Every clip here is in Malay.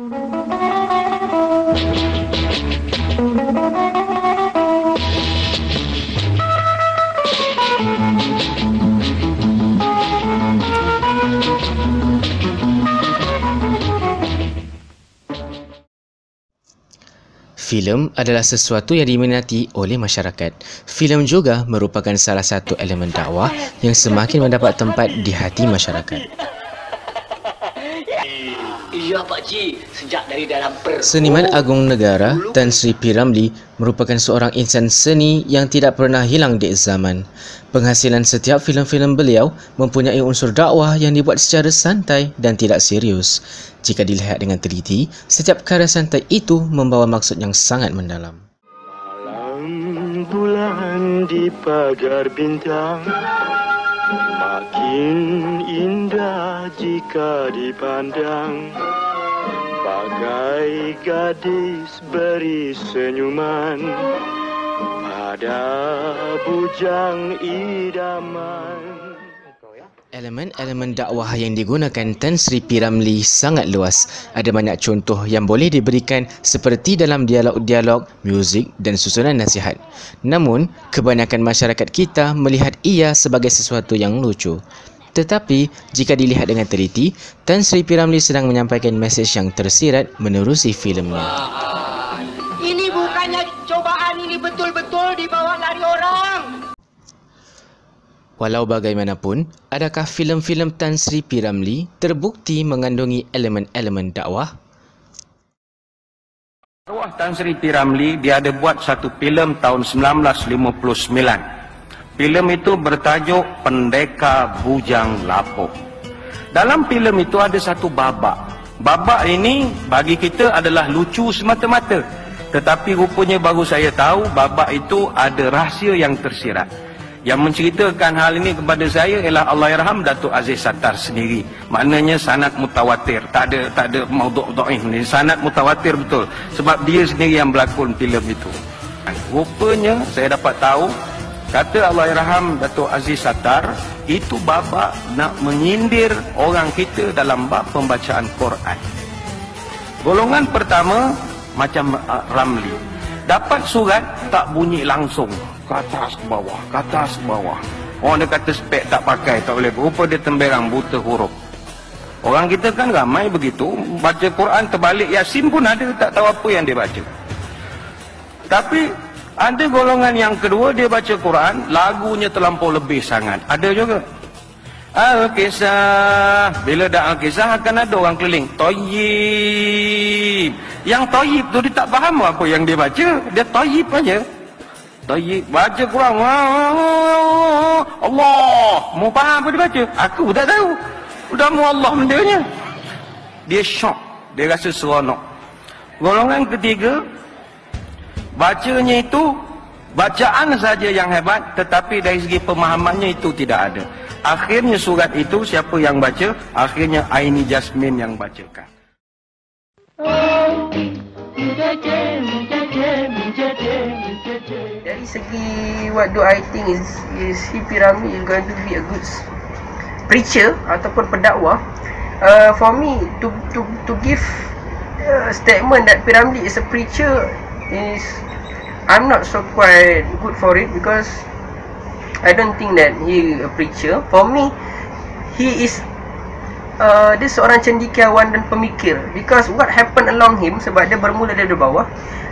Filem adalah sesuatu yang diminati oleh masyarakat. Filem juga merupakan salah satu elemen dakwah yang semakin mendapat tempat di hati masyarakat. Iya Pakcik, sejak dari dalam Seniman Agung Negara Tan Sri P. Ramlee merupakan seorang insan seni yang tidak pernah hilang di zaman. Penghasilan setiap filem-filem beliau mempunyai unsur dakwah yang dibuat secara santai dan tidak serius. Jika dilihat dengan teliti, setiap karya santai itu membawa maksud yang sangat mendalam. Malam bulan di pagar bintang makin indah jika dipandang, bagai gadis beri senyuman pada bujang idaman. Elemen-elemen dakwah yang digunakan Tan Sri P. Ramlee sangat luas. Ada banyak contoh yang boleh diberikan seperti dalam dialog-dialog, muzik dan susunan nasihat. Namun, kebanyakan masyarakat kita melihat ia sebagai sesuatu yang lucu. Tetapi, jika dilihat dengan teliti, Tan Sri P. Ramlee sedang menyampaikan mesej yang tersirat menerusi filemnya. Ini bukannya cobaan, ini betul-betul dibawa lari orang. Walau bagaimanapun, adakah filem-filem Tan Sri P. Ramlee terbukti mengandungi elemen-elemen dakwah? Arwah Tan Sri P. Ramlee, dia ada buat satu filem tahun 1959. Filem itu bertajuk Pendekar Bujang Lapuk. Dalam filem itu ada satu babak. Babak ini bagi kita adalah lucu semata-mata. Tetapi rupanya baru saya tahu babak itu ada rahsia yang tersirat. Yang menceritakan hal ini kepada saya ialah Allahyarham Datuk Aziz Sattar sendiri. Maknanya sanad mutawatir. Tak ada maudhu' dhaif ni. Sanad mutawatir betul. Sebab dia sendiri yang berlakon filem itu. Rupanya saya dapat tahu, kata Allahyarham Datuk Aziz Sattar, itu babak nak menyindir orang kita dalam bab pembacaan Quran. Golongan pertama macam Ramlee. Dapat surat tak bunyi langsung. Ke atas ke bawah, ke atas ke bawah. Orang dia kata spek tak pakai, tak boleh. Rupa dia temberang, buta huruf. Orang kita kan ramai begitu. Baca Quran terbalik Yasin pun ada, tak tahu apa yang dia baca. Tapi ada golongan yang kedua, dia baca Quran, lagunya terlampau lebih sangat. Ada juga. Al-Kisah. Bila dah Al-Kisah akan ada orang keliling. Tayyib. Yang tayyib tu dia tak faham apa yang dia baca. Dia tayyib aja. Tayyib. Baca Quran. Allah. Mau faham apa dia baca? Aku tak tahu. Udah mu Allah bendanya. Dia syok. Dia rasa seronok. Golongan ketiga, bacanya itu bacaan saja yang hebat, tetapi dari segi pemahamannya itu tidak ada. Akhirnya surat itu siapa yang baca? Akhirnya Aini Jasmine yang bacakan. Dari segi what do I think is P. Ramlee is going to be a good preacher ataupun pendakwah. For me to give a statement that P. Ramlee is a preacher is, I'm not so quite good for it, because I don't think that he a preacher. For me, he is dia seorang cendekiawan dan pemikir. Because what happened along him, sebab dia bermula dari bawah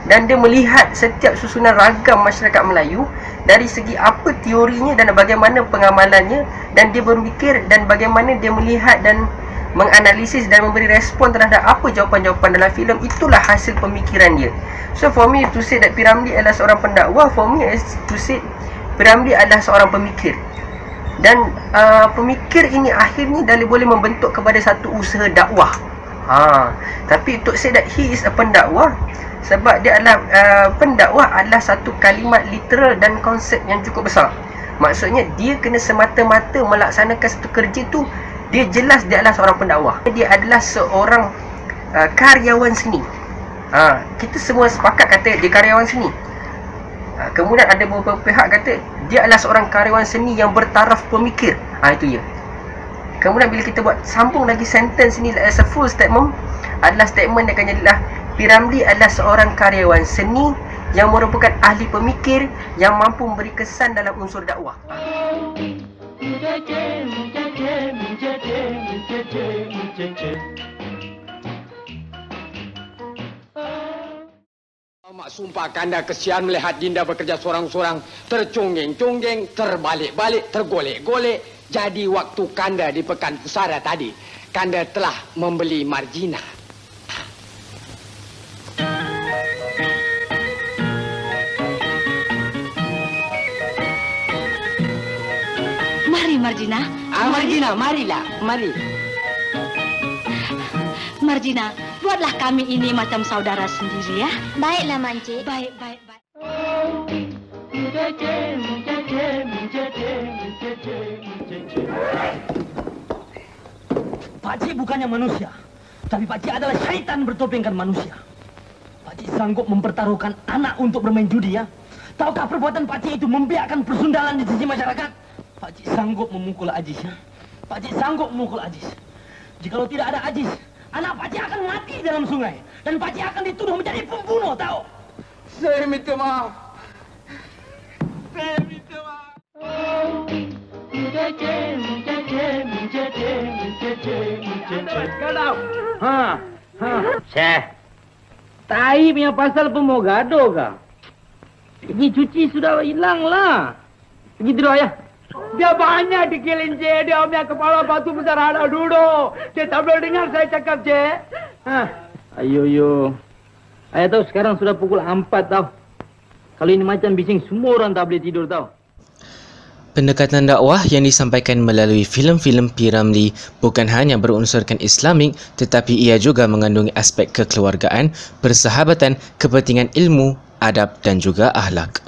dan dia melihat setiap susunan ragam masyarakat Melayu dari segi apa teorinya dan bagaimana pengamalannya, dan dia berfikir dan bagaimana dia melihat dan menganalisis dan memberi respon terhadap apa jawapan-jawapan dalam filem. Itulah hasil pemikiran dia. So for me to say that P. Ramlee adalah seorang pendakwah, for me is to say P. Ramlee adalah seorang pemikir. Dan pemikir ini akhirnya boleh membentuk kepada satu usaha dakwah. Tapi untuk say that he is a pendakwah, sebab dia adalah pendakwah adalah satu kalimat literal dan konsep yang cukup besar. Maksudnya dia kena semata-mata melaksanakan satu kerja tu, dia jelas dia adalah seorang pendakwah. Dia adalah seorang karyawan seni. Kita semua sepakat kata dia karyawan seni. Kemudian ada beberapa pihak kata dia adalah seorang karyawan seni yang bertaraf pemikir. Itu ya. Kemudian bila kita buat sambung lagi sentence ni as a full statement, adalah statement yang akan jadilah P. Ramlee adalah seorang karyawan seni yang merupakan ahli pemikir yang mampu memberi kesan dalam unsur dakwah. Mak sumpah Kanda kesian melihat Dinda bekerja sorang-sorang, terconggeng-conggeng, terbalik-balik, tergolek-golek. Jadi waktu Kanda di Pekan Pusara tadi, Kanda telah membeli Margina. Mari Margina. Margina, marilah, mari. Margina, buatlah kami ini macam saudara sendiri ya. Baiklah, Mak Encik. Baik, baik, baik. Pakcik bukannya manusia, tapi Pakcik adalah syaitan bertopengkan manusia. Pakcik sanggup mempertaruhkan anak untuk bermain judi ya. Tahukah perbuatan Pakcik itu membiarkan persundalan di sisi masyarakat? Pakcik sanggup memukul Aziz ya. Pakcik sanggup memukul Aziz. Jikalau tidak ada Aziz, anak Pakcik akan mati dalam sungai. Dan Pakcik akan dituduh menjadi pembunuh, tahu? Saya minta maaf. Saya minta maaf. Syekh, tai punya pasal pemogado kah? Pergi cuci sudah hilang lah. Pergi tidur ayah. Dia banyak di Kilince, dia punya kepala batu besar ada duduk. Dia tak boleh dengar saya cakap, Cik. Ayo. Ayah tahu sekarang sudah pukul 4 tahu. Kalau ini macam bising, semua orang tak boleh tidur tahu. Pendekatan dakwah yang disampaikan melalui filem-filem P. Ramlee bukan hanya berunsurkan Islamik tetapi ia juga mengandungi aspek kekeluargaan, persahabatan, kepentingan ilmu, adab dan juga akhlak.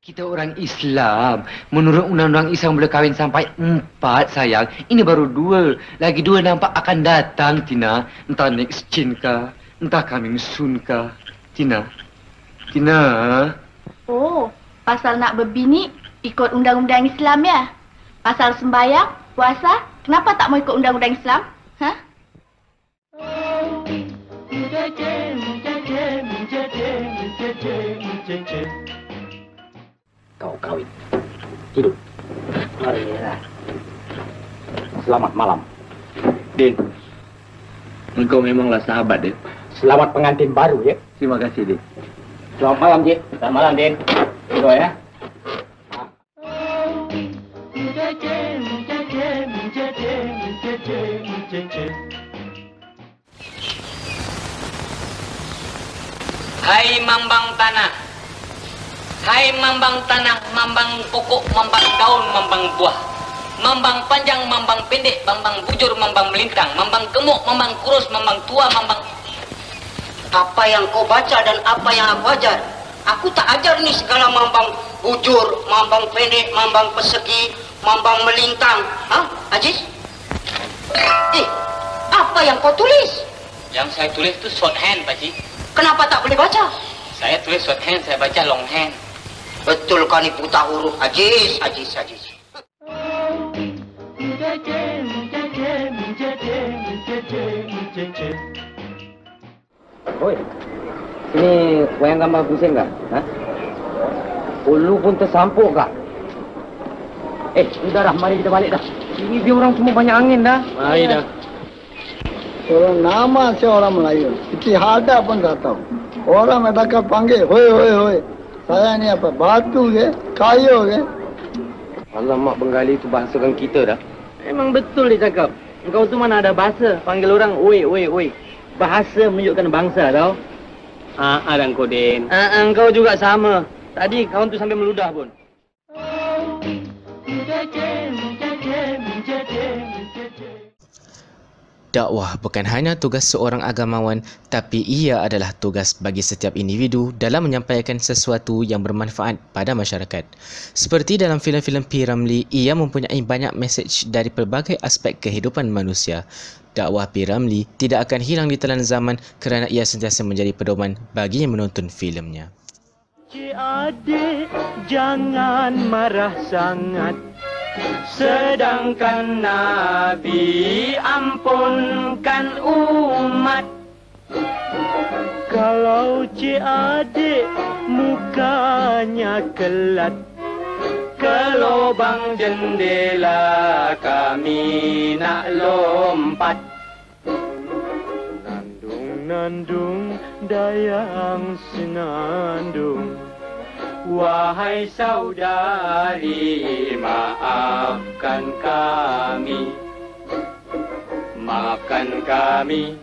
Kita orang Islam, menurut undang-undang Islam boleh kahwin sampai 4 sayang. Ini baru 2. Lagi 2 nampak akan datang, Tina. Entah next chin kah, entah coming soon kah. Tina. Oh, pasal nak berbini ikut undang-undang Islam ya? Pasal sembahyang, puasa, kenapa tak mau ikut undang-undang Islam? Hah? Kau kawin. Tidur. Marilah. Selamat malam. Din, engkau memanglah sahabat, Din. Selamat pengantin baru ya. Terima kasih, Din. Selamat malam, Cik. Selamat malam, Din. Tidur ya. Hai mambang tanah, hai mambang tanah, mambang pokok, mambang daun, mambang buah, mambang panjang, mambang pendek, mambang bujur, mambang melintang, mambang gemuk, mambang kurus, mambang tua, mambang... Apa yang kau baca dan apa yang aku ajar? Aku tak ajar ni segala mambang bujur, mambang pendek, mambang persegi, mambang melintang. Hah, Aziz? Apa yang kau tulis? Yang saya tulis itu shorthand, Pakcik. Kenapa tak boleh baca? Saya tulis shorthand, saya baca longhand. Betul kau ni buta huruf, Aziz. Oi, sini wayang gambar pusing kah? Ha? Ulu pun tersampuk kah? Sudah dah, mari kita balik dah. Ini dia orang semua banyak angin dah. Mari dah. Orang nama si orang Melayu. Kita ada pun tak tahu. Orang mereka panggil, hoi. Saya ni apa? Batu ke? Kayu ke? Alamak, Bengali itu bahasa kan kita dah. Memang betul dia cakap. Engkau tu mana ada bahasa. Panggil orang, oi. Bahasa menunjukkan bangsa tau. Dan kau, Din. Engkau juga sama. Tadi kawan tu sampai meludah pun. Dakwah bukan hanya tugas seorang agamawan, tapi ia adalah tugas bagi setiap individu dalam menyampaikan sesuatu yang bermanfaat pada masyarakat. Seperti dalam filem-filem P. Ramlee, ia mempunyai banyak mesej dari pelbagai aspek kehidupan manusia. Dakwah P. Ramlee tidak akan hilang di telan zaman kerana ia sentiasa menjadi pedoman bagi yang menonton filemnya. Cik adik jangan marah sangat, sedangkan Nabi ampunkan umat. Kalau cik adik mukanya kelat, ke lubang jendela kami nak lompat. Nandung dayang senandung, wahai saudari maafkan kami, maafkan kami.